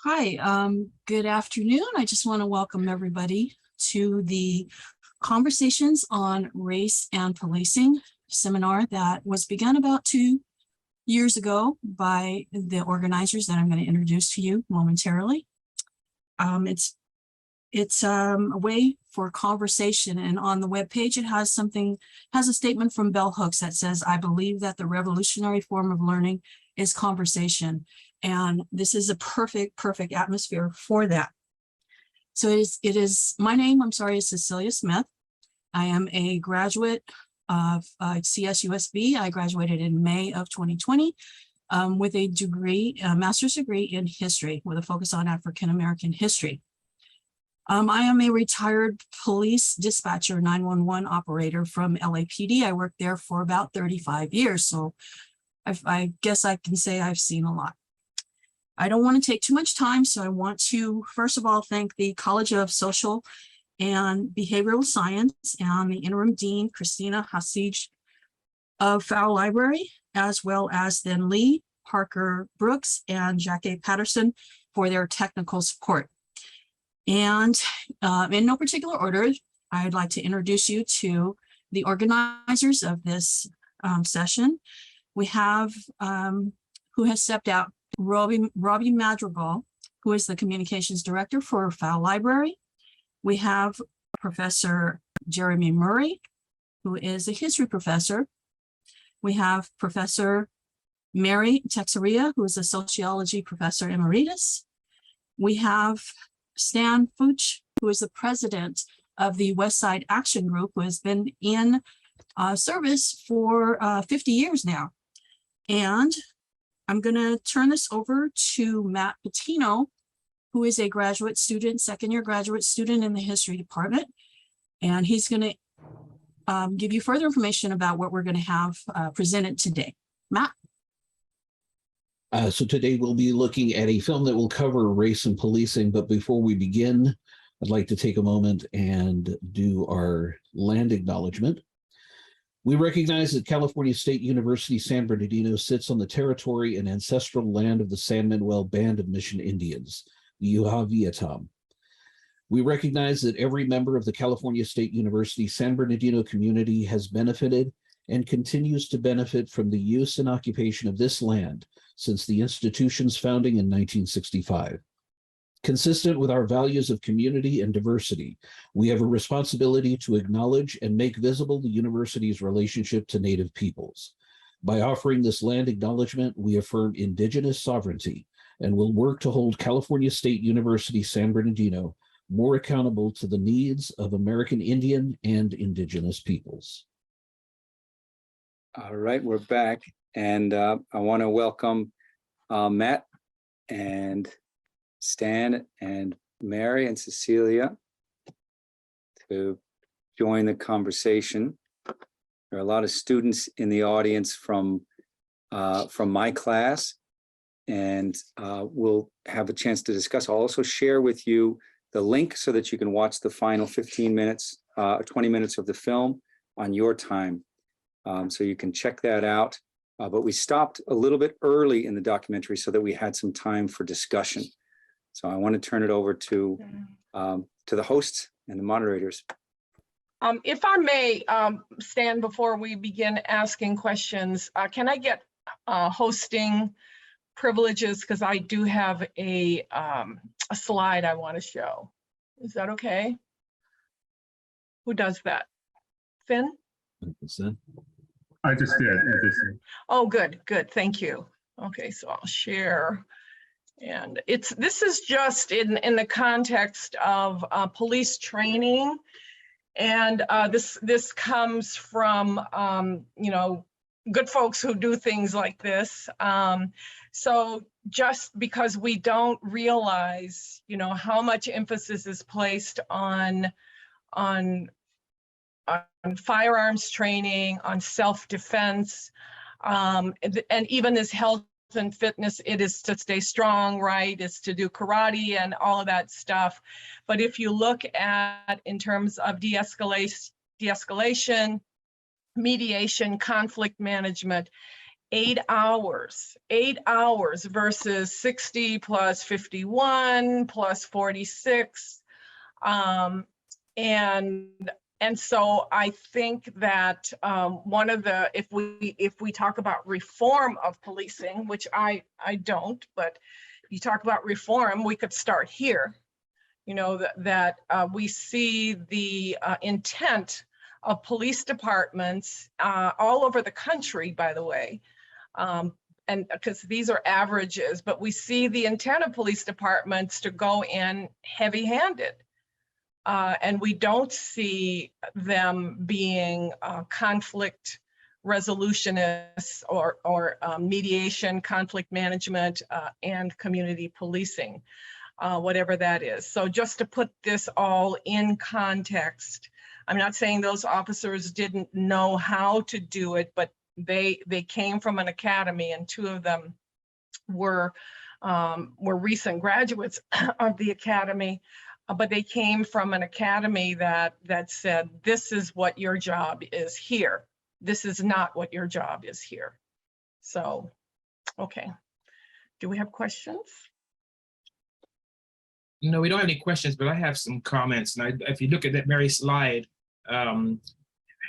Hi, good afternoon. I just want to welcome everybody to the Conversations on Race and Policing seminar that was begun about 2 years ago by the organizers that I'm going to introduce to you momentarily. It's a way for conversation, and on the webpage it has a statement from Bell Hooks that says, "I believe that the revolutionary form of learning is conversation." And this is a perfect atmosphere for that. So it is my name, is Cecilia Smith. I am a graduate of CSUSB. I graduated in May of 2020 with a degree, a master's degree in history with a focus on African-American history. I am a retired police dispatcher 911 operator from LAPD. I worked there for about 35 years. So I guess I can say I've seen a lot. I don't want to take too much time, so I want to, first of all, thank the College of Social and Behavioral Science and the interim dean, Christina Hasij of Fowl Library, as well as then Lee, Parker Brooks, and Jackie Patterson for their technical support. And in no particular order, I'd like to introduce you to the organizers of this session. We have, who has stepped out, Robbie Madrigal, who is the communications director for Fowl Library. We have Professor Jeremy Murray, who is a history professor. We have Professor Mary Texeria, who is a sociology professor emeritus. We have Stan Fuchs, who is the president of the West Side Action Group, who has been in service for 50 years now. And I'm going to turn this over to Matt Patino, who is a graduate student, second-year graduate student in the history department. And he's going to give you further information about what we're going to have presented today. Matt? So today we'll be looking at a film that will cover race and policing. But before we begin, I'd like to take a moment and do our land acknowledgement. We recognize that California State University San Bernardino sits on the territory and ancestral land of the San Manuel Band of Mission Indians, the Yuhaviatam. We recognize that every member of the California State University San Bernardino community has benefited and continues to benefit from the use and occupation of this land since the institution's founding in 1965. Consistent with our values of community and diversity, we have a responsibility to acknowledge and make visible the university's relationship to Native peoples. By offering this land acknowledgement, we affirm Indigenous sovereignty and will work to hold California State University San Bernardino more accountable to the needs of American Indian and Indigenous peoples. All right, we're back, and I want to welcome Matt and Stan and Mary and Cecilia to join the conversation. There are a lot of students in the audience from my class, and we'll have a chance to discuss. I'll also share with you the link so that you can watch the final 15 minutes, 20 minutes of the film on your time. So you can check that out. But we stopped a little bit early in the documentary so that we had some time for discussion. So I want to turn it over to the hosts and the moderators. If I may, Stan, before we begin asking questions, can I get hosting privileges? Because I do have a slide I want to show. Is that okay? Who does that? Finn? I just did. Oh, good. Thank you. Okay, so I'll share. And this is just in the context of police training, and this comes from good folks who do things like this. So just because we don't realize how much emphasis is placed on firearms training, on self-defense, and even this health and fitness, it is to stay strong, right? It's to do karate and all of that stuff. But if you look at in terms of de-escalation, mediation, conflict management, 8 hours versus 60 plus 51 plus 46. And so I think that one of the, if we talk about reform of policing, which I don't, but you talk about reform, we could start here. You know, that we see the intent of police departments all over the country, by the way, and because these are averages, but we see the intent of police departments to go in heavy-handed. And we don't see them being conflict resolutionists or mediation, conflict management, and community policing, whatever that is. So just to put this all in context, I'm not saying those officers didn't know how to do it, but they came from an academy, and 2 of them were recent graduates of the academy. But they came from an academy that said, this is what your job is here. This is not what your job is here. So, okay. Do we have questions? No, we don't have any questions, but I have some comments. And if you look at that Mary slide,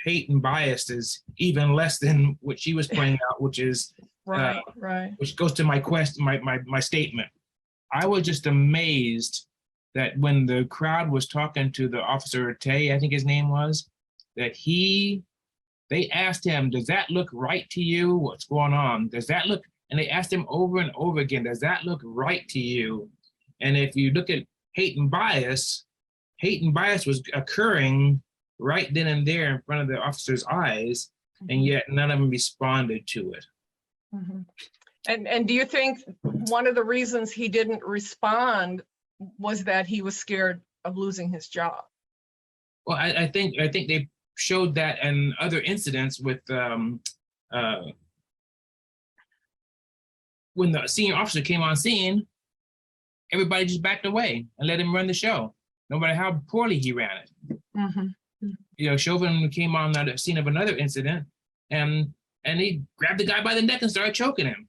hate and bias is even less than what she was pointing out, which is Right. Which goes to my my statement. I was just amazed that when the crowd was talking to the officer Tay, I think his name was, that they asked him, does that look right to you? What's going on? Does that look, and they asked him over and over again, does that look right to you? And if you look at hate and bias was occurring right then and there in front of the officer's eyes, and yet none of them responded to it. Mm-hmm. And do you think one of the reasons he didn't respond was that he was scared of losing his job? Well, I think they showed that in other incidents with when the senior officer came on scene, everybody just backed away and let him run the show, no matter how poorly he ran it. Mm-hmm. You know, Chauvin came on the scene of another incident, and he grabbed the guy by the neck and started choking him,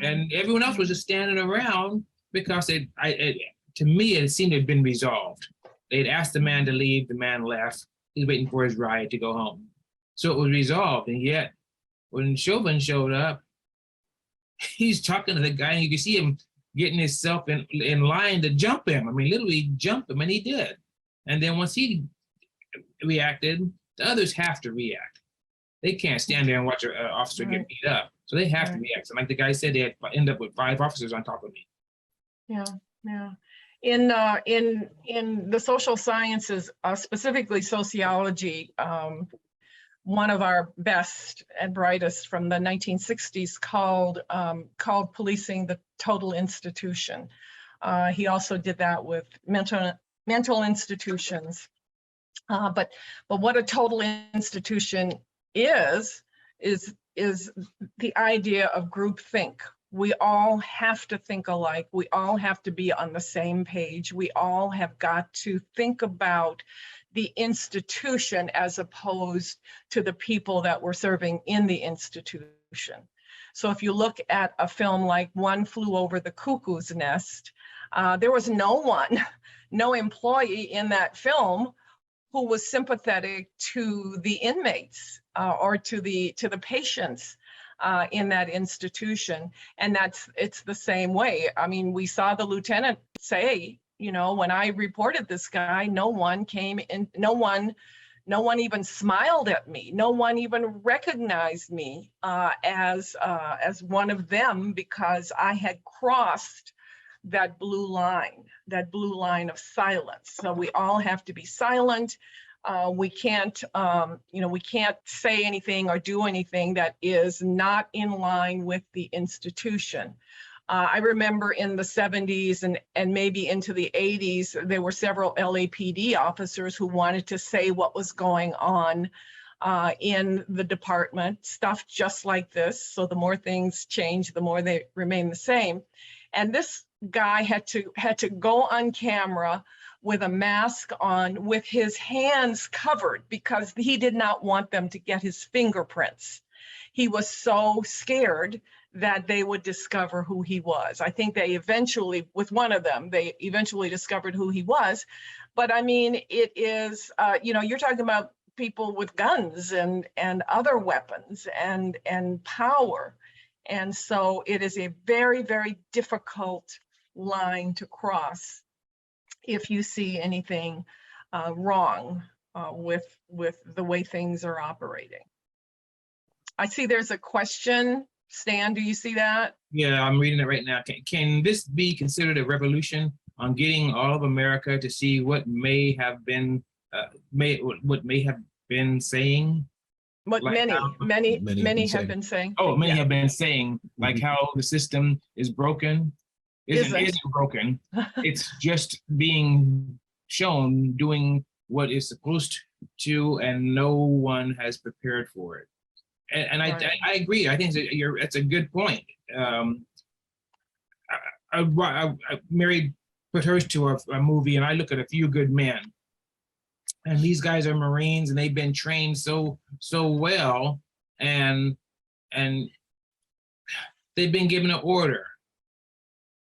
and everyone else was just standing around because to me, it seemed to have been resolved. They'd asked the man to leave, the man left. He's waiting for his ride to go home. So it was resolved, and yet when Chauvin showed up, he's talking to the guy, and you can see him getting himself in line to jump him. I mean, literally jump him, and he did. And then once he reacted, the others have to react. They can't stand there and watch an officer get beat up. So they have to react. And like the guy said, they had end up with 5 officers on top of me. Yeah, yeah. In the social sciences, specifically sociology, one of our best and brightest from the 1960s called policing the total institution. He also did that with mental institutions. But what a total institution is the idea of groupthink. We all have to think alike. We all have to be on the same page. We all have got to think about the institution as opposed to the people that we're serving in the institution. So if you look at a film like One Flew Over the Cuckoo's Nest, there was no employee in that film who was sympathetic to the inmates or to the patients in that institution. And it's the same way. I mean, we saw the lieutenant say, you know, when I reported this guy, no one came in, no one even smiled at me. No one even recognized me as one of them because I had crossed that blue line of silence. So we all have to be silent. We can't say anything or do anything that is not in line with the institution. I remember in the 70s and maybe into the 80s, there were several LAPD officers who wanted to say what was going on in the department, stuff just like this. So the more things change, the more they remain the same. And this guy had to go on camera with a mask on, with his hands covered, because he did not want them to get his fingerprints. he was so scared that they would discover who he was. I think they eventually, with one of them, they eventually discovered who he was. But I mean, it is, you're talking about people with guns and other weapons and power. And so it is a very, very difficult line to cross if you see anything wrong with the way things are operating. I see there's a question. Stan, do you see that? Yeah, I'm reading it right now. Can this be considered a revolution on getting all of America to see what may have been what may have been saying? What Like many how- have been saying. Oh, many Yeah. have been saying like how the system is broken. Isn't broken. It's just being shown doing what is supposed to, and no one has prepared for it. And Right. I agree. I think that's a good point. Mary put hers to a movie, and I look at A Few Good Men. And these guys are Marines, and they've been trained so well, and they've been given an order.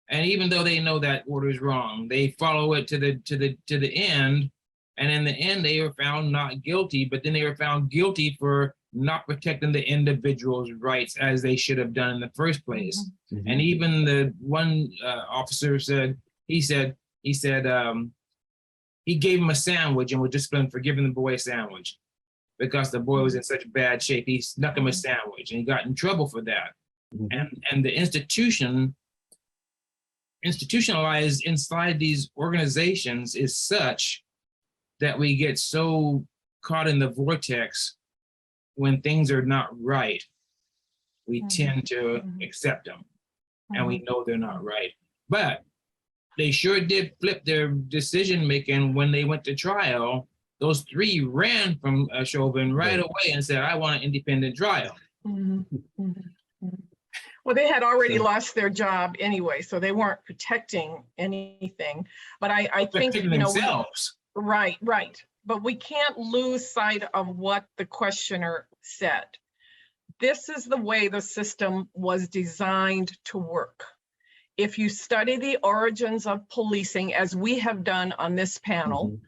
And even though they know that order is wrong, they follow it to the end. And in the end, they were found not guilty, but then they were found guilty for not protecting the individual's rights as they should have done in the first place. Mhm. And even the one officer said, he gave him a sandwich and was disciplined for giving the boy a sandwich because the boy was in such bad shape. He snuck him a sandwich and he got in trouble for that. Mhm. And the institutionalized inside these organizations is such that we get so caught in the vortex when things are not right. We tend to accept them, and we know they're not right. But they sure did flip their decision making when they went to trial. Those three ran from Chauvin right away and said, "I want an independent trial." Well, they had already So- lost their job anyway, so they weren't protecting anything. But I think, Protecting themselves. right. But we can't lose sight of what the questioner said. This is the way the system was designed to work. If you study the origins of policing, as we have done on this panel,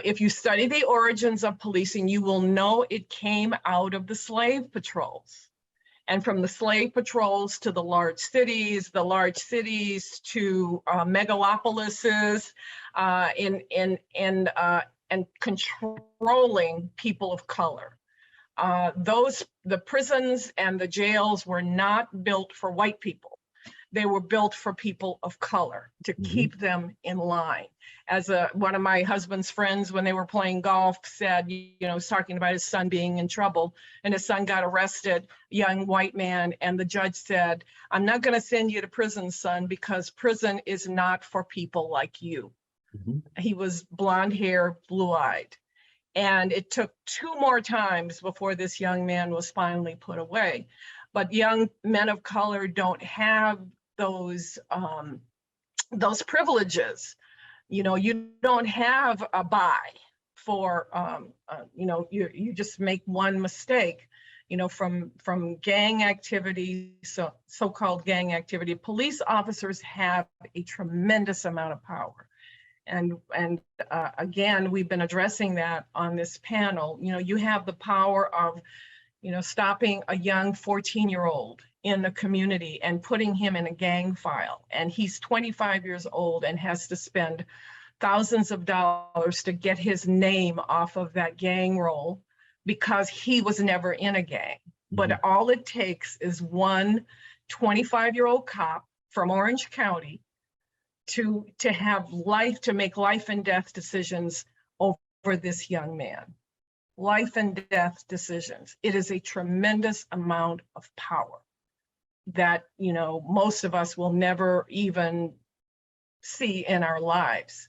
if you study the origins of policing, you will know it came out of the slave patrols. And from the slave patrols to the large cities to megalopolises, and controlling people of color. The prisons and the jails were not built for white people. They were built for people of color to keep them in line. As one of my husband's friends, when they were playing golf, said, was talking about his son being in trouble, and his son got arrested, young white man, and the judge said, "I'm not going to send you to prison, son, because prison is not for people like you." He was blonde hair, blue-eyed. And it took 2 more times before this young man was finally put away. But young men of color don't have those privileges. You don't have a buy for, you just make one mistake, from gang activity, so-called gang activity. Police officers have a tremendous amount of power. And again, we've been addressing that on this panel. You have the power of, stopping a young 14-year-old in the community and putting him in a gang file. And he's 25 years old and has to spend thousands of dollars to get his name off of that gang roll because he was never in a gang. But all it takes is one 25-year-old cop from Orange County to make life and death decisions over this young man. Life and death decisions. It is a tremendous amount of power that, most of us will never even see in our lives.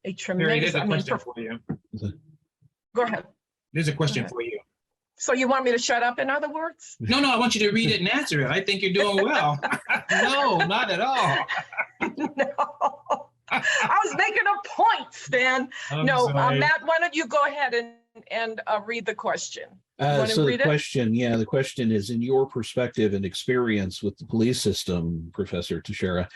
A tremendous, There's a question for you. Go ahead. There's a question for you. So you want me to shut up, in other words? No, I want you to read it and answer it. I think you're doing well. No, not at all. No, I was making a point, Stan. I'm No, sorry. Matt, why don't you go ahead and read the question? wanna So the read it? the question is, in your perspective and experience with the police system, Professor Teixeira,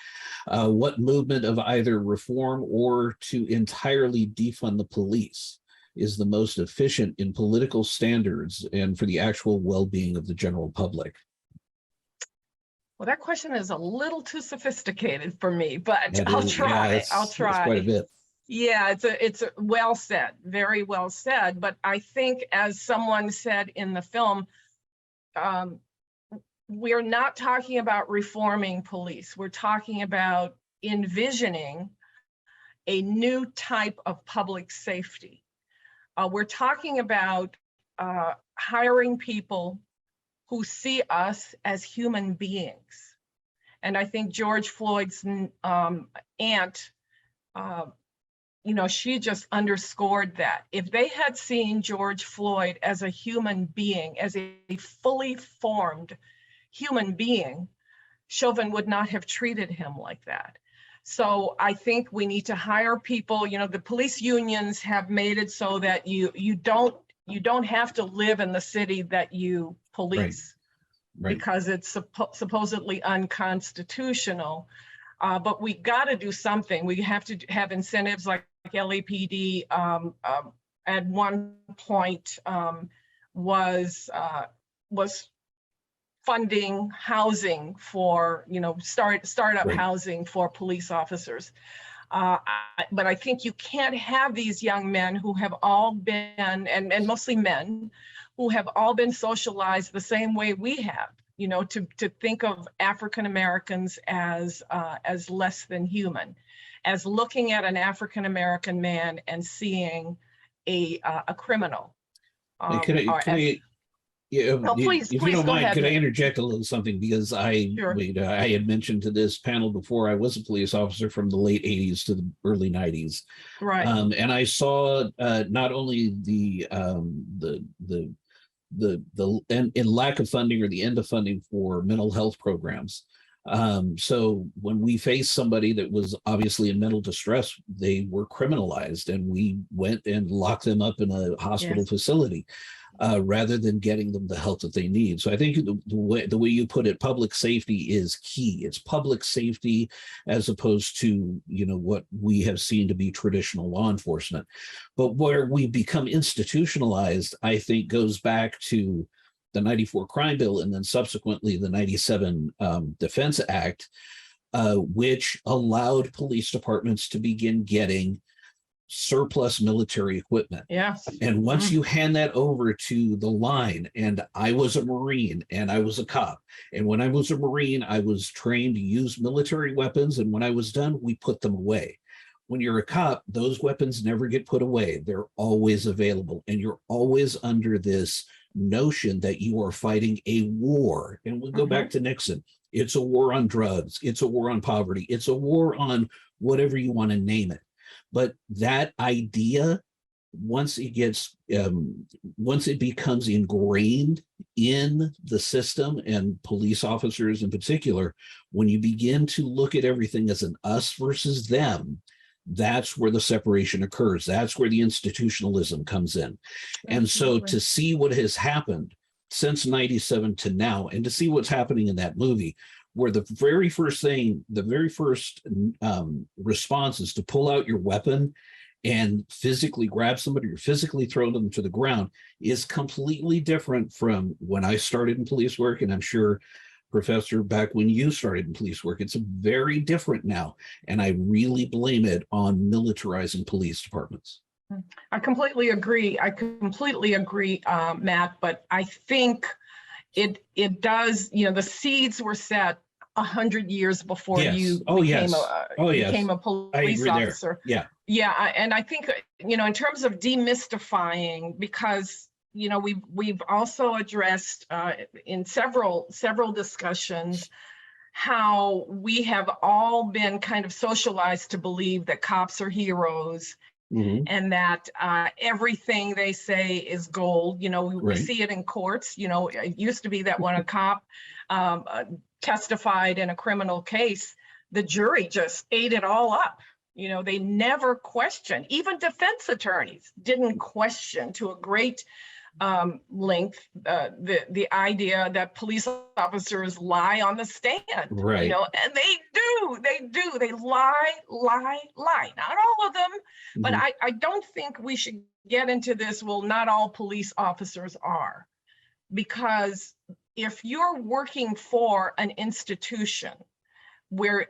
what movement of either reform or to entirely defund the police is the most efficient in political standards and for the actual well-being of the general public? Well, that question is a little too sophisticated for me, but That I'll is, try. I'll it's quite a try. bit. Yeah, it's a well said, very well said. But I think, as someone said in the film, we're not talking about reforming police. We're talking about envisioning a new type of public safety. We're talking about hiring people who see us as human beings. And I think George Floyd's aunt, she just underscored that. If they had seen George Floyd as a human being, as a fully formed human being, Chauvin would not have treated him like that. So I think we need to hire people. The police unions have made it so that you don't have to live in the city that you police, Right. because it's supposedly unconstitutional. But we got to do something. We have to have incentives like LAPD at one point was funding housing for, startup Right. housing for police officers. But I think you can't have these young men who have all been, and mostly men, who have all been socialized the same way we have, to think of African Americans as less than human, as looking at an African American man and seeing a criminal. Please, if you don't go mind, ahead. could I interject a little something? Because Sure. I had mentioned to this panel before, I was a police officer from the late 80s to the early 90s. Right. And I saw not only the lack of funding or the end of funding for mental health programs. So when we faced somebody that was obviously in mental distress, they were criminalized, and we went and locked them up in a hospital facility rather than getting them the help that they need. So I think the way you put it, public safety is key. It's public safety as opposed to what we have seen to be traditional law enforcement. But where we become institutionalized, I think, goes back to the 94 crime bill and then subsequently the 97 Defense Act, which allowed police departments to begin getting surplus military equipment. Yes. And once you hand that over to the line, and I was a Marine and I was a cop, and when I was a Marine, I was trained to use military weapons, and when I was done, we put them away. When you're a cop, those weapons never get put away. They're always available, and you're always under this notion that you are fighting a war. And we'll go back to Nixon. It's a war on drugs. It's a war on poverty. It's a war on whatever you want to name it. But that idea, once it becomes ingrained in the system, and police officers in particular, when you begin to look at everything as an us versus them, that's where the separation occurs. That's where the institutionalism comes in. And so to see what has happened since 97 to now, and to see what's happening in that movie, where the very first response is to pull out your weapon and physically grab somebody or physically throw them to the ground, is completely different from when I started in police work. And I'm sure, Professor, back when you started in police work, it's very different now. And I really blame it on militarizing police departments. I completely agree. Matt, but I think it does, the seeds were set 100 years before you became a police officer. Yeah. Yeah. And I think, in terms of demystifying, because, we've also addressed in several discussions how we have all been kind of socialized to believe that cops are heroes. And that everything they say is gold. We see it in courts. It used to be that when a cop testified in a criminal case, the jury just ate it all up. They never questioned. Even defense attorneys didn't question, to a great length, the idea that police officers lie on the stand, Right. you know, and they lie. Not all of them, but Mhm. I don't think we should get into this, well, not all police officers are, because if you're working for an institution where,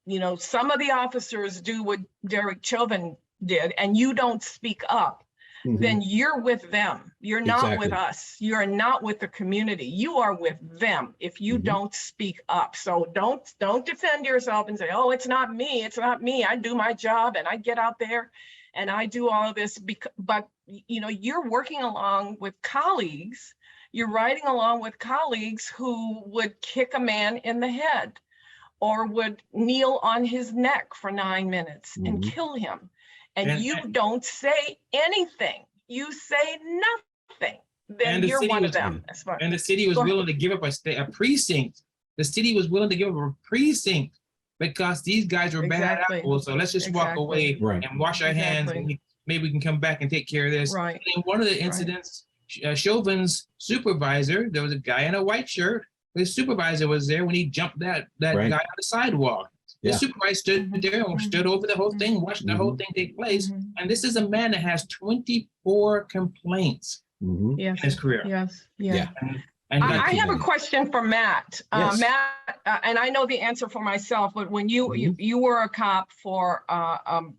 you know, some of the officers do what Derek Chauvin did and you don't speak up, Mhm. then you're with them. You're not with Exactly. us. You're not with the community. You are with them if you Mhm. don't speak up. So don't defend yourself and say, oh, it's not me. It's not me. I do my job and I get out there and I do all of this. But you know, you're working along with colleagues. You're riding along with colleagues who would kick a man in the head or would kneel on his neck for 9 minutes and Mhm. kill him. And And- you don't say anything. You say nothing. Then And the you're city one of was- them. As far And the city was Go ahead. willing to give up a precinct. The city was willing to give up a precinct because these guys were bad Exactly. apples. So let's just walk Exactly. away Right. and wash our hands, Exactly. and maybe we can come back and take care of this. Right. In one of the incidents, Chauvin's supervisor, there was a guy in a white shirt. His supervisor was there when he jumped that Right. guy on the sidewalk. Yeah. The supervisor stood there and stood over the whole thing, watched the whole thing take place. Mhm. And this is a man that has 24 complaints Mhm. in his Yes. career. Yes. Yeah. Yeah. And I got- have a question for Matt. Yes. Matt, and I know the answer for myself, but when you Mhm. you were a cop for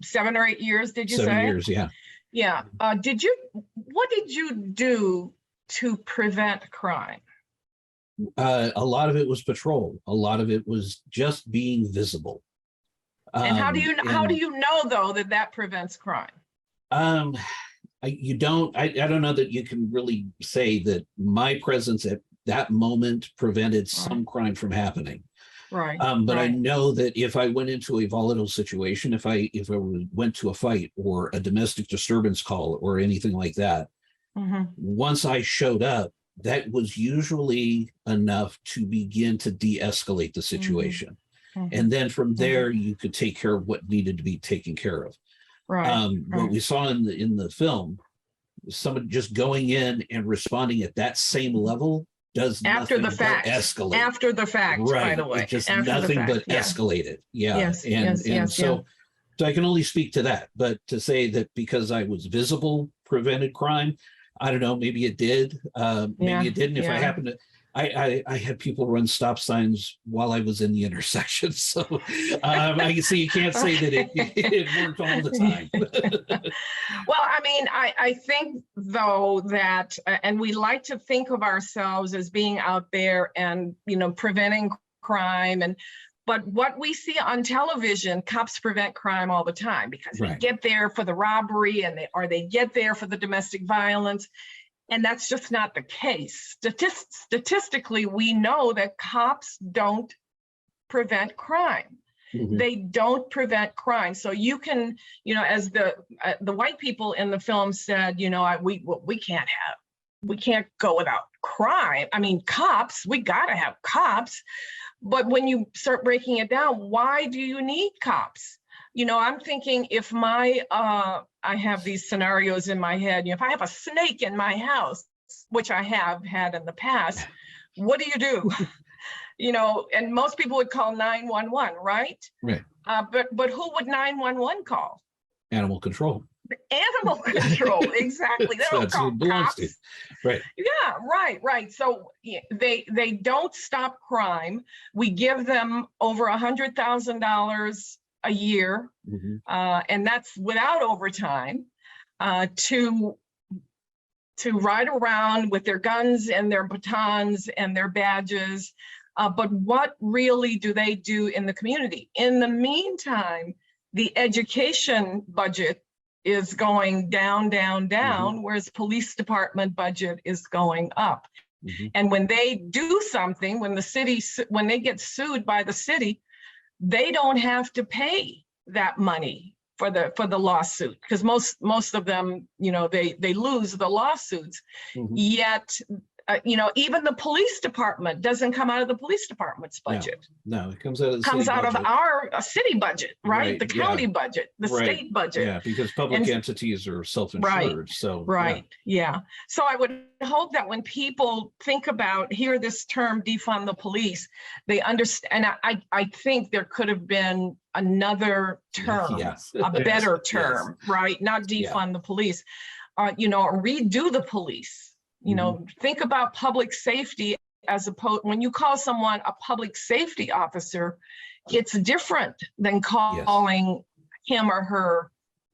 7 or 8 years, did you 7 say? years, yeah. Yeah. What did you do to prevent crime? A lot of it was patrol. A lot of it was just being visible. And how do and, you know though that prevents crime? you don't. I don't know that you can really say that my presence at that moment prevented some crime from happening. Right. But I right. know that if I went into a volatile situation, if I went to a fight or a domestic disturbance call or anything like that, Mhm. once I showed up, that was usually enough to begin to de-escalate the situation. Mhm. And then from there, you could take care of what needed to be taken care of. Right. What we saw in the film, someone just going in and responding at that same level does After nothing the but fact. escalate. After the fact, Right. by the way. It just After the nothing fact, but yeah. escalated. Yeah. Yes, And yes, and yes, so I can only speak to that. But to say that because I was visible prevented crime, I don't know, maybe it did. Maybe Yeah, it didn't. If I yeah. happened to I had people run stop signs while I was in the intersection. So I can see you can't say that it worked all the time. Well, I mean, I think though that, and we like to think of ourselves as being out there and, you know, preventing crime but what we see on television, cops prevent crime all the time because they Right. get there for the robbery or they get there for the domestic violence. And that's just not the case. Statistically, we know that cops don't prevent crime. Mhm. They don't prevent crime. So you can, you know, as the white people in the film said, you know, we can't go without crime. I mean, cops, we gotta have cops. But when you start breaking it down, why do you need cops? You know, I'm thinking if I have these scenarios in my head, you know, if I have a snake in my house, which I have had in the past, what do? You know, and most people would call 911, right? Right. But who would 911 call? Animal control. Animal control, exactly. They don't That's who call it belongs cops. to. Right. Yeah, right. So yeah, they don't stop crime. We give them over $100,000 a year, Mhm. and that's without overtime, to ride around with their guns and their batons and their badges. But what really do they do in the community? In the meantime, the education budget is going down, whereas police department budget is going up. Mhm. And when they do something, when they get sued by the city, they don't have to pay that money for the lawsuit because most of them, you know, they lose the lawsuits. Mhm. Yet even the police department doesn't come out of the police department's budget. No, it comes out of the Comes city out of budget. our city budget, right? Right, The county budget, the Right, state budget. Yeah, because public And- entities are self-insured, so. Right, yeah. So I would hope that when people hear this term defund the police, they understand, and I think there could have been another term, Yes. a better Yes. term, right? Not defund the police, or redo the police. Think about public safety as opposed, when you call someone a public safety officer, it's different than calling him or her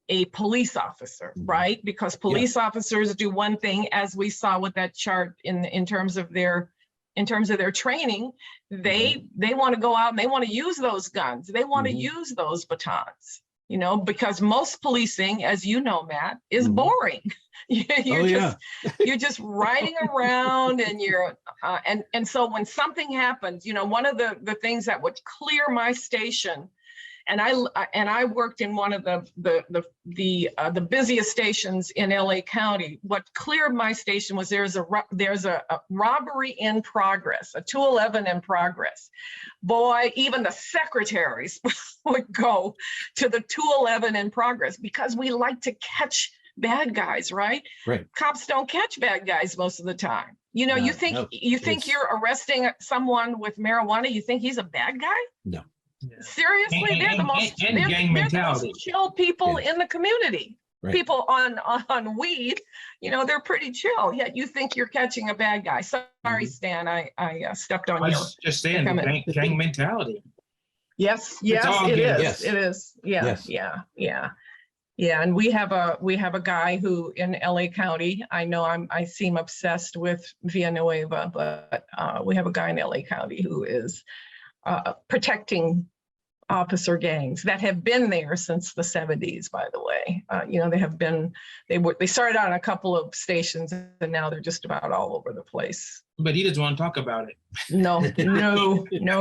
a police officer, right? Because police officers do one thing, as we saw with that chart in terms of their training, they want to go out and they want to use those guns. They want to use those batons, because most policing, as you know, Matt, is boring. You're just riding around and you're, and so when something happens, one of the things that would clear my station, and I worked in one of the busiest stations in LA County. What cleared my station was there's a robbery in progress, a 211 in progress. Boy, even the secretaries would go to the 211 in progress because we like to catch bad guys, right? Right. Cops don't catch bad guys most of the time. You think you're arresting someone with marijuana, you think he's a bad guy? No. Seriously, they're the most gang mentality. chill people in the community. Right. People on weed, they're pretty chill. Yet you think you're catching a bad guy. Sorry, Stan, I stepped on I you. was just saying, gang mentality. Yes, all it gang. is. Yes. It is. Yeah, Yes. yeah. And we have a guy who in LA County, I seem obsessed with Villanueva, but we have a guy in LA County who is protecting officer gangs that have been there since the 70s, by the way. They started out in a couple of stations and now they're just about all over the place. But he doesn't want to talk about it. No,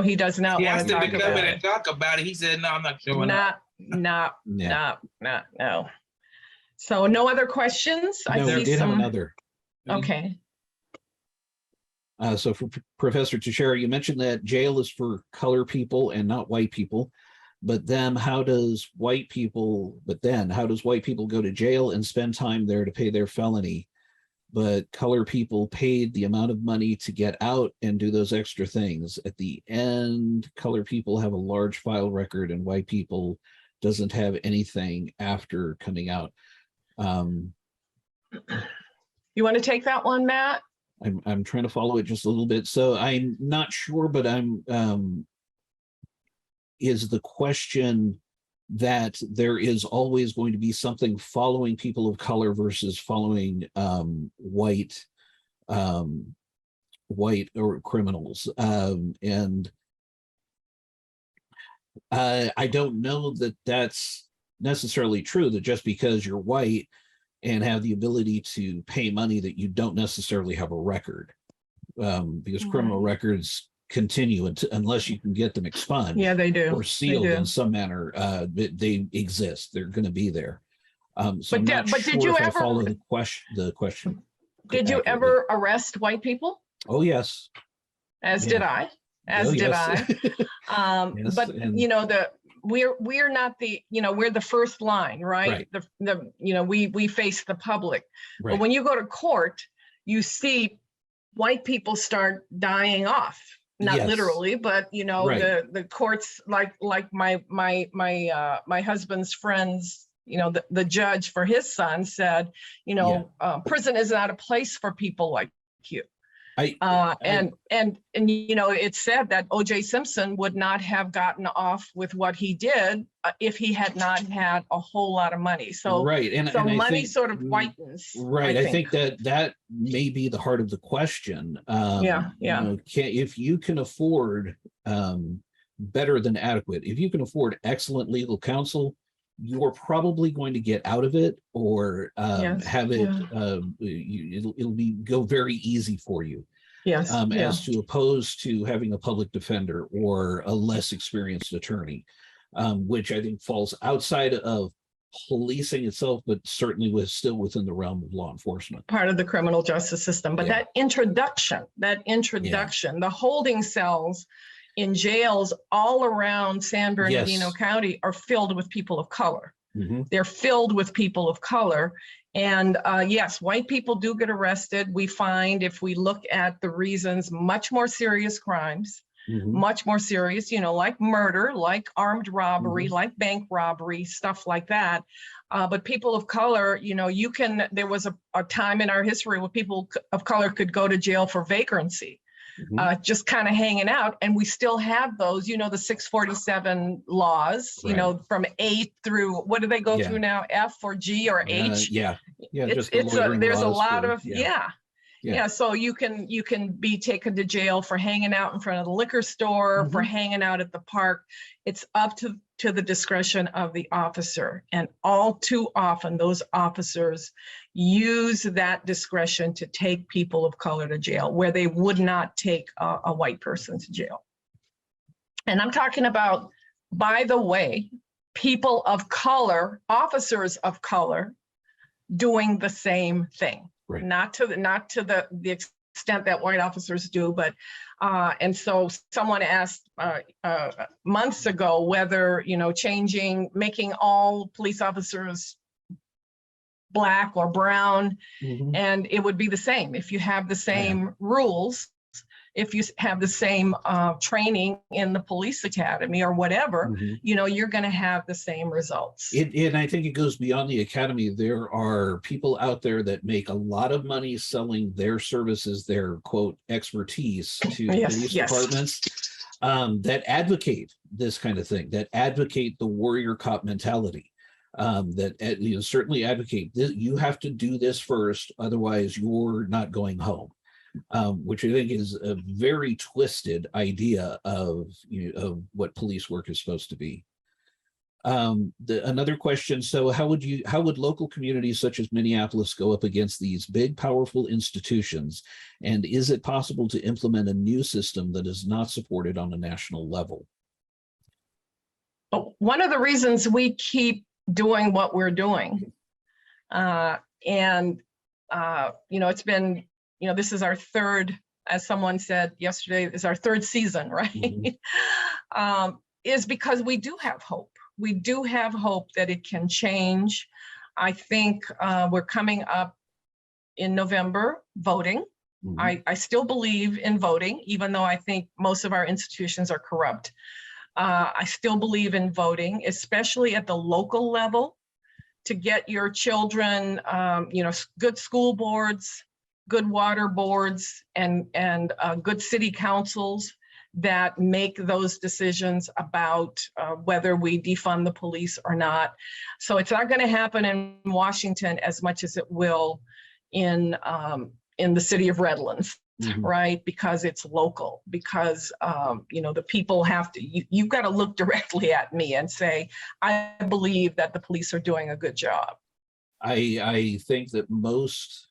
he does not He want asked to him talk to come about in it. and talk about it. He said, no, I'm not showing up. No. So no other questions? No, we did have another. Okay. So for Professor Teixeira, you mentioned that jail is for color people and not white people. But then how does white people go to jail and spend time there to pay their felony? But color people paid the amount of money to get out and do those extra things. At the end, color people have a large file record and white people doesn't have anything after coming out. You want to take that one, Matt? I'm trying to follow it just a little bit. So I'm not sure, but is the question that there is always going to be something following people of color versus following white or criminals. And I don't know that that's necessarily true, that just because you're white and have the ability to pay money that you don't necessarily have a record, because criminal records continue unless you can get them expunged. Yeah, they do. Or sealed in some manner. They exist. They're going to be there. So I'm not but sure did you if I ever follow the question? Did you ever arrest white people? Oh yes. As did I. Did I. Yes, but and- we're not the, we're the first line, right? We face the public. Right. But when you go to court, you see white people start dying off. Not Yes. literally, but Right. the courts, like my husband's friends, the judge for his son said, prison is not a place for people like you. And it said that O.J. Simpson would not have gotten off with what he did if he had not had a whole lot of money. So right, and I money think, sort of whitens. Right, I think that may be the heart of the question. If you can afford better than adequate, if you can afford excellent legal counsel, you're probably going to get out of it, or have it. It'll go very easy for you. Yes. As to opposed to having a public defender or a less experienced attorney, which I think falls outside of policing itself, but certainly was still within the realm of law enforcement. Part of the criminal justice system. But Yeah. that introduction, the holding cells in jails all around San Bernardino Yes. County are filled with people of color. Mhm. They're filled with people of color. And yes, white people do get arrested. We find, if we look at the reasons, much more serious crimes, Mhm. much more serious, like murder, like armed robbery, like bank robbery, stuff like that. But people of color, there was a time in our history where people of color could go to jail for vagrancy. Mhm. Just kind of hanging out, and we still have those, the 647 laws, Right. From A through, what do they go Yeah. through now, F or G or H? Yeah. It's just the loitering there's a laws lot for- of yeah. So you can be taken to jail for hanging out in front of the liquor store, for hanging out at the park. It's up to the discretion of the officer, and all too often those officers use that discretion to take people of color to jail where they would not take a white person to jail. And I'm talking about, by the way, people of color, officers of color, doing the same thing. Right. Not to the extent that white officers do, but and so someone asked months ago whether making all police officers Black or brown, Mhm. and it would be the same if you have the same rules, if you have the same training in the police academy or whatever, Mhm. you're going to have the same results. And I think it goes beyond the academy. There are people out there that make a lot of money selling their services, their quote expertise to police departments, that advocate this kind of thing, that advocate the warrior cop mentality, that certainly advocate this. You have to do this first, otherwise you're not going home. Which I think is a very twisted idea of what police work is supposed to be. Another question. So how would local communities such as Minneapolis go up against these big, powerful institutions? And is it possible to implement a new system that is not supported on a national level? One of the reasons we keep doing what we're doing, it's been, this is our third, as someone said yesterday, is our third season, right? Is because we do have hope. We do have hope that it can change. I think we're coming up in November voting. I still believe in voting, even though I think most of our institutions are corrupt. I still believe in voting, especially at the local level, to get your children, good school boards, good water boards, and good city councils that make those decisions about whether we defund the police or not. So it's not going to happen in Washington as much as it will in the city of Redlands, right? Because it's local, because the people have to, you've got to look directly at me and say, I believe that the police are doing a good job. I think that most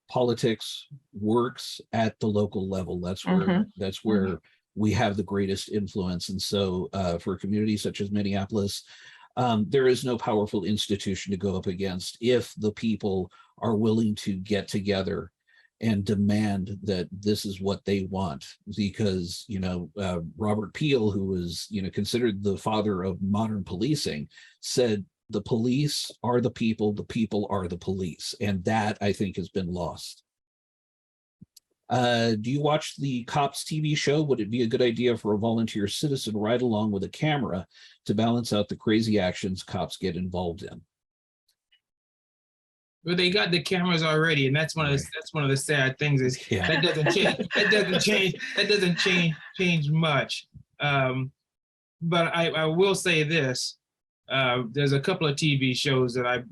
politics works at the local level. That's where we have the greatest influence. And so for a community such as Minneapolis, there is no powerful institution to go up against if the people are willing to get together and demand that this is what they want. Because Robert Peel, who was considered the father of modern policing, said the police are the people are the police. And that, I think, has been lost. Do you watch the Cops TV show? Would it be a good idea for a volunteer citizen ride along with a camera to balance out the crazy actions cops get involved in? Well, they got the cameras already, and that's one of the sad things is that doesn't change much. But I will say this. There's a couple of TV shows that I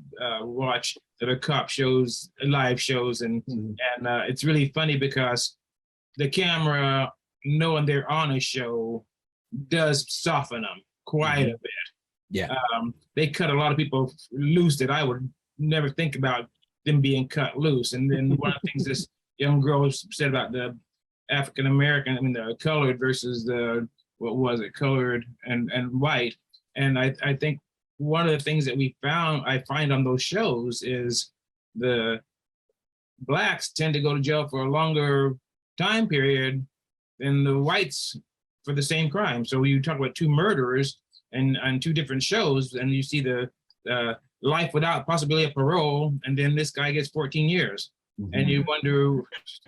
watch that are cop shows, live shows, and it's really funny because the camera, knowing they're on a show, does soften them quite a bit. Yeah, they cut a lot of people loose that I would never think about them being cut loose. And then one of the things this young girl said about the African American, the colored versus the colored and white. And I think one of the things that I find on those shows is the blacks tend to go to jail for a longer time period than the whites for the same crime. So you talk about two murderers and on two different shows, and you see the life without possibility of parole, and then this guy gets 14 years. Mhm. And you wonder,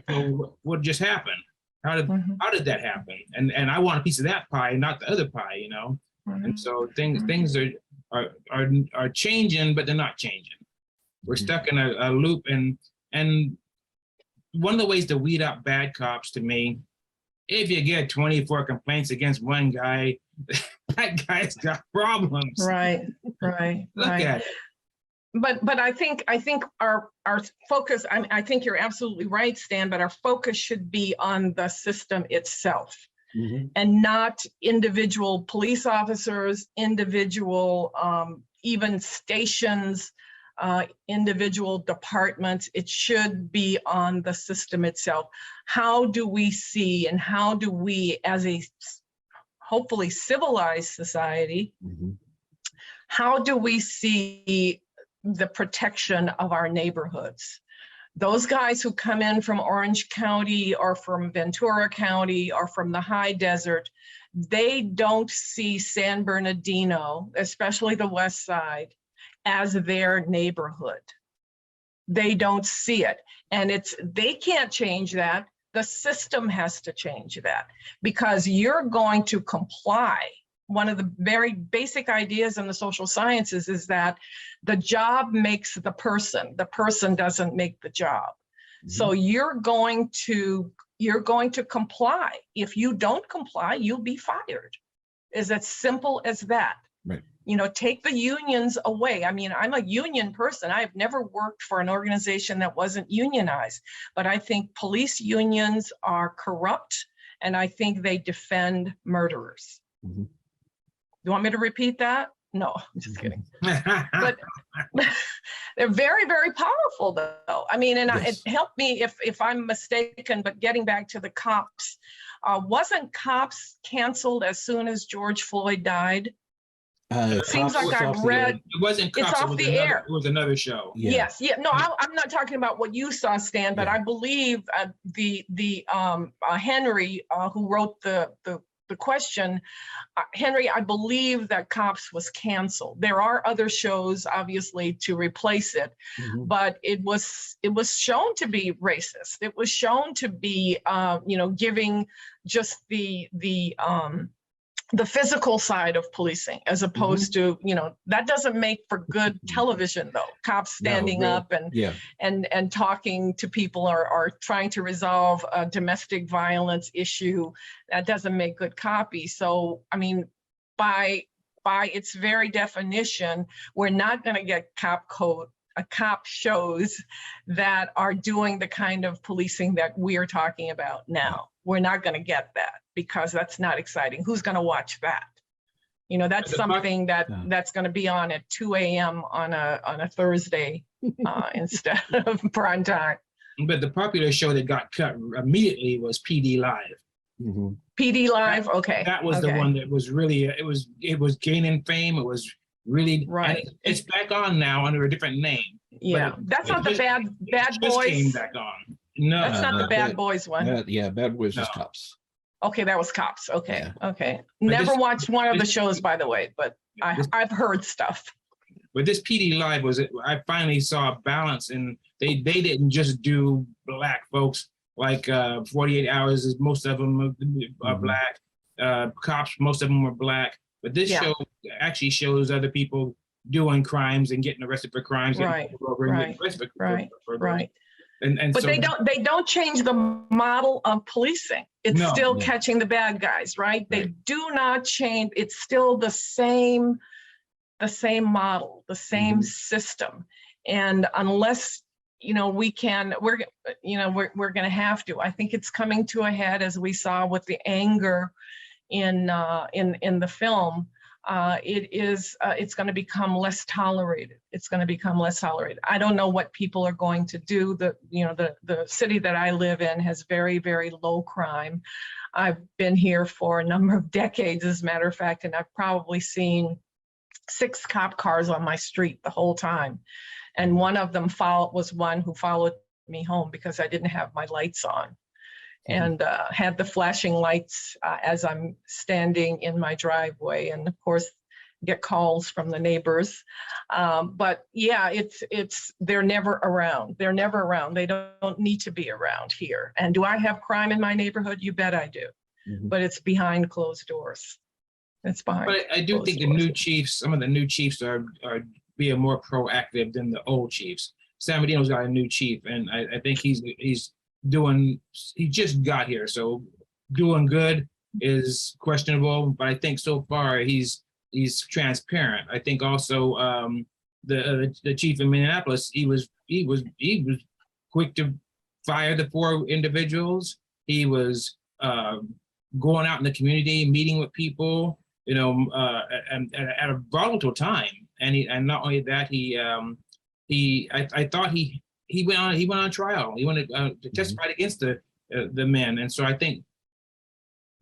so what just happened? How did that happen? And I want a piece of that pie, not the other pie, you know. And so things are changing, but they're not changing. We're stuck in a loop, and one of the ways to weed out bad cops, to me, if you get 24 complaints against one guy, that guy's got problems. Right. Look at it. But I think our focus, I think you're absolutely right, Stan, but our focus should be on the system itself and not individual police officers, individual even stations, individual departments. It should be on the system itself. How do we see, and how do we, as a hopefully civilized society, how do we see the protection of our neighborhoods? Those guys who come in from Orange County or from Ventura County or from the high desert, they don't see San Bernardino, especially the West Side, as their neighborhood. They don't see it. And they can't change that. The system has to change that, because you're going to comply. One of the very basic ideas in the social sciences is that the job makes the person doesn't make the job. So you're going to comply. If you don't comply, you'll be fired. It's as simple as that. Right. You know, take the unions away. I mean, I'm a union person. I've never worked for an organization that wasn't unionized, but I think police unions are corrupt, and I think they defend murderers. You want me to repeat that? No, I'm just kidding. But they're very, very powerful, though. I mean, and it helped me if I'm mistaken, but getting back to the cops, wasn't Cops canceled as soon as George Floyd died? Seems like I read. It wasn't Cops, it's off the air. It was another show. Yeah. Yes. Yeah. No, I'm not talking about what you saw, Stan, but I believe the Henry, who wrote the question, Henry, I believe that Cops was canceled. There are other shows, obviously, to replace it, but it was shown to be racist. It was shown to be, giving just the physical side of policing, as opposed to, that doesn't make for good television, though. Cops standing up and talking to people, or trying to resolve a domestic violence issue, that doesn't make good copy. So, I mean, by its very definition, we're not going to get cop shows that are doing the kind of policing that we're talking about now. We're not going to get that, because that's not exciting. Who's going to watch that? That's something that's going to be on at 2 a.m. on a Thursday instead of prime time. But the popular show that got cut immediately was PD Live. PD Live, okay. That was the one that was really, it was gaining fame. It was really, right. It's back on now under a different name. Yeah, that's not the Bad Boys. Came back on. No, that's not the Bad Boys one. Bad Boys was Cops. Okay, that was Cops. Okay, okay. But Never watched one of the shows, by the way, but I've heard stuff. But this PD Live I finally saw a balance, and they didn't just do black folks like 48 Hours. Is most of them are black. Cops, most of them were black. But this show actually shows other people doing crimes and getting arrested for crimes. Right. And but so, they don't change the model of policing. It's still catching the bad guys, right? They do not change. It's still the same model, the same system. And unless we're going to have to. I think it's coming to a head, as we saw with the anger in the film. It's going to become less tolerated. It's going to become less tolerated. I don't know what people are going to do. The city that I live in has very, very low crime. I've been here for a number of decades, as a matter of fact, and I've probably seen 6 cop cars on my street the whole time. And one of them was one who followed me home because I didn't have my lights on, and had the flashing lights as I'm standing in my driveway. And of course, get calls from the neighbors. But yeah, they're never around. They're never around. They don't need to be around here. And do I have crime in my neighborhood? You bet I do. But it's behind closed doors. It's behind. But I do think the new chiefs, some of the new chiefs are being more proactive than the old chiefs. San Bernardino's got a new chief, and I think he just got here, so doing good is questionable. But I think so far he's transparent. I think also the chief in Minneapolis, he was quick to fire the 4 individuals. He was going out in the community, meeting with people, you know, and at a volatile time. And not only that, I thought he went on trial. He wanted to testify against the men, and so I think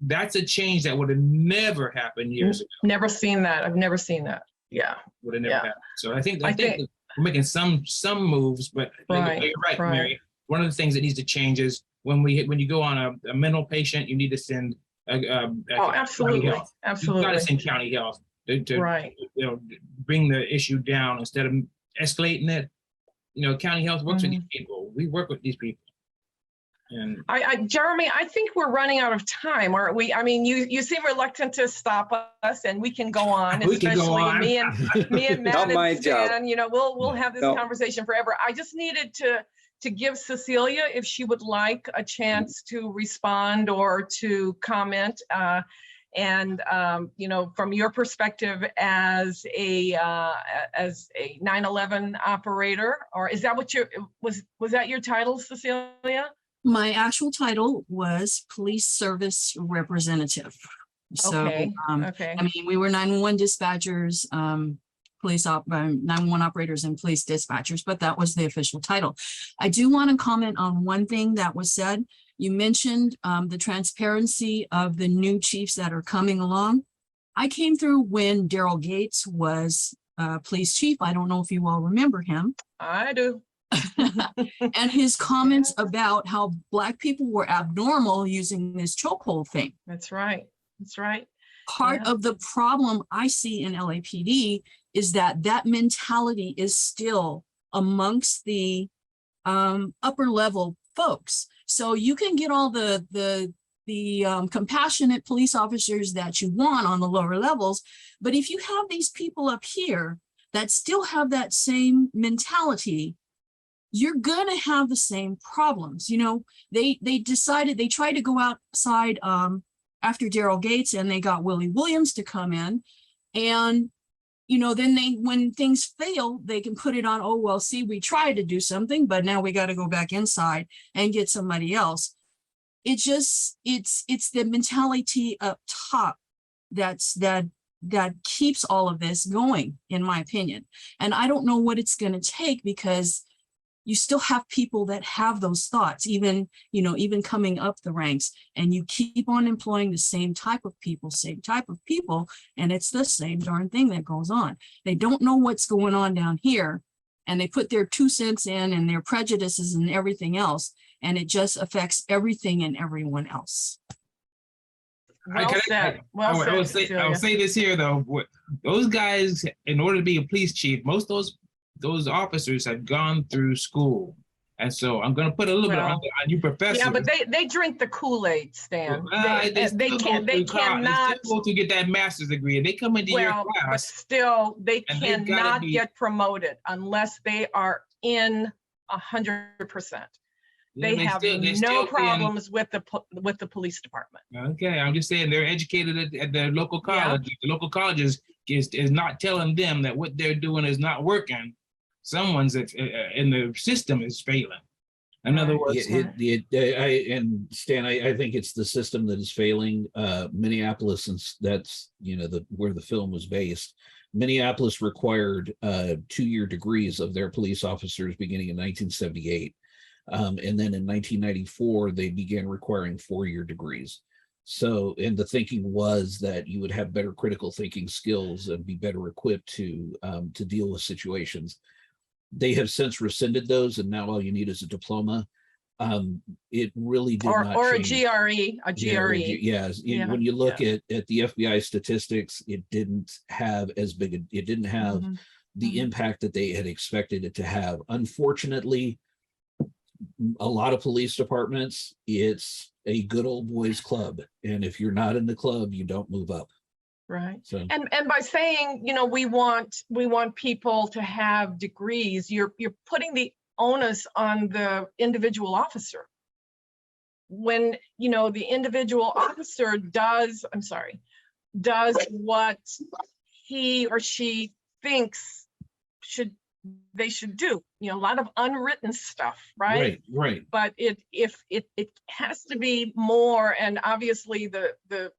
that's a change that would have never happened years ago. Never seen that. I've never seen that. Yeah, would have never happened. So I think we're making some moves, but right, you're right, Mary. One of the things that needs to change is when you go on a mental patient, you need to send absolutely, county health. absolutely. You've got to send county health to right. You know, bring the issue down instead of escalating it. You know, county health works with these people. We work with these people. And Jeremy, I think we're running out of time, aren't we? I mean, you seem reluctant to stop us, and we can go on. We can go on. me and Matt and Stan. You know, we'll have this No. conversation forever. I just needed to give Cecilia, if she would like, a chance to respond or to comment. And you know, from your perspective as a 9/11 operator, or is that what was that your title, Cecilia? My actual title was Police Service Representative. So, Okay. Okay. I mean, we were 911 dispatchers, 911 operators and police dispatchers, but that was the official title. I do want to comment on one thing that was said. You mentioned the transparency of the new chiefs that are coming along. I came through when Daryl Gates was police chief. I don't know if you all remember him. I do. And his comments about how Black people were abnormal using this chokehold thing. That's right. That's right. Part of the problem I see in LAPD is that mentality is still amongst the upper level folks. So you can get all the compassionate police officers that you want on the lower levels, but if you have these people up here that still have that same mentality, you're gonna have the same problems. You know, they tried to go outside after Daryl Gates, and they got Willie Williams to come in, and you know, then when things fail, they can put it on, oh well, see, we tried to do something, but now we got to go back inside and get somebody else. It's the mentality up top that keeps all of this going, in my opinion. And I don't know what it's going to take, because you still have people that have those thoughts, even coming up the ranks, and you keep on employing the same type of people, and it's the same darn thing that goes on. They don't know what's going on down here, and they put their 2 cents in and their prejudices and everything else, and it just affects everything and everyone else. Well said. I will say this here though, those guys, in order to be a police chief, most of those officers have gone through school. And so I'm going to put a little bit on you, Professor. Yeah, but they drink the Kool-Aid, Stan. They cannot go to get that master's degree, and they come into your class. But still, they cannot get promoted unless they are in 100%. They have no problems with the police department. Okay, I'm just saying they're educated at the local college. Yeah. The local colleges is not telling them that what they're doing is not working. Someone's in the system is failing. In other words, and Stan, I think it's the system that is failing. Minneapolis, since that's where the film was based, Minneapolis required 2-year degrees of their police officers beginning in 1978, and then in 1994 they began requiring 4-year degrees. So, and the thinking was that you would have better critical thinking skills and be better equipped to deal with situations. They have since rescinded those, and now all you need is a diploma. It really did not Or a change. GRE, a GRE. Yes, Yeah, when you look at the FBI statistics, it didn't have as big a, it didn't have Mhm. the impact that they had expected it to have. Unfortunately, a lot of police departments, it's a good old boys club, and if you're not in the club, you don't move up. Right. So And by saying, you know, we want people to have degrees, you're putting the onus on the individual officer. When, you know, the individual officer does what he or she thinks they should do, you know, a lot of unwritten stuff, right? right. But it has to be more, and obviously the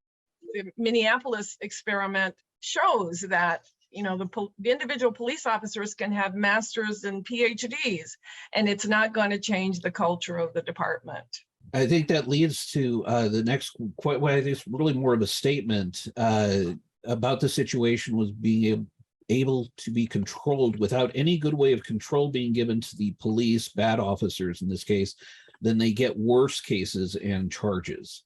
Minneapolis experiment shows that, you know, the individual police officers can have masters and PhDs, and it's not going to change the culture of the department. I think that leads to the next quite what I think is really more of a statement about the situation was being able to be controlled without any good way of control being given to the police, bad officers in this case, then they get worse cases and charges.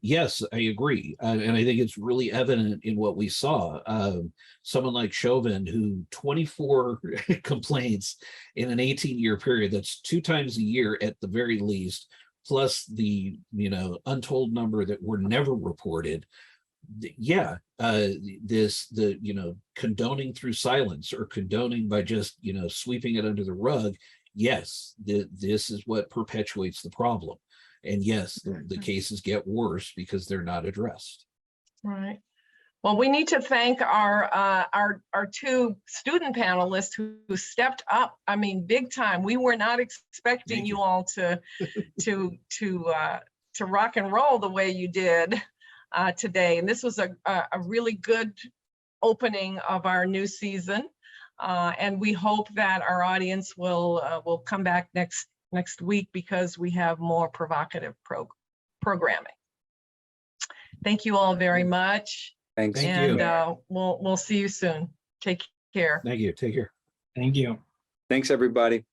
Yes, I agree. And I think it's really evident in what we saw. Someone like Chauvin, who 24 complaints in an 18-year period, that's 2 times a year at the very least, plus the, you know, untold number that were never reported. Yeah, you know, condoning through silence or condoning by just, you know, sweeping it under the rug. Yes, this is what perpetuates the problem. And yes, the cases get worse because they're not addressed. Right. Well, we need to thank our 2 student panelists who stepped up. I mean, big time. We were not expecting you all to rock and roll the way you did today. And this was a really good opening of our new season. And we hope that our audience will come back next week because we have more provocative programming. Thank you all very much. Thanks. Thank And we'll see you soon. Take care. Thank you. Take care. Thank you. Thanks, everybody.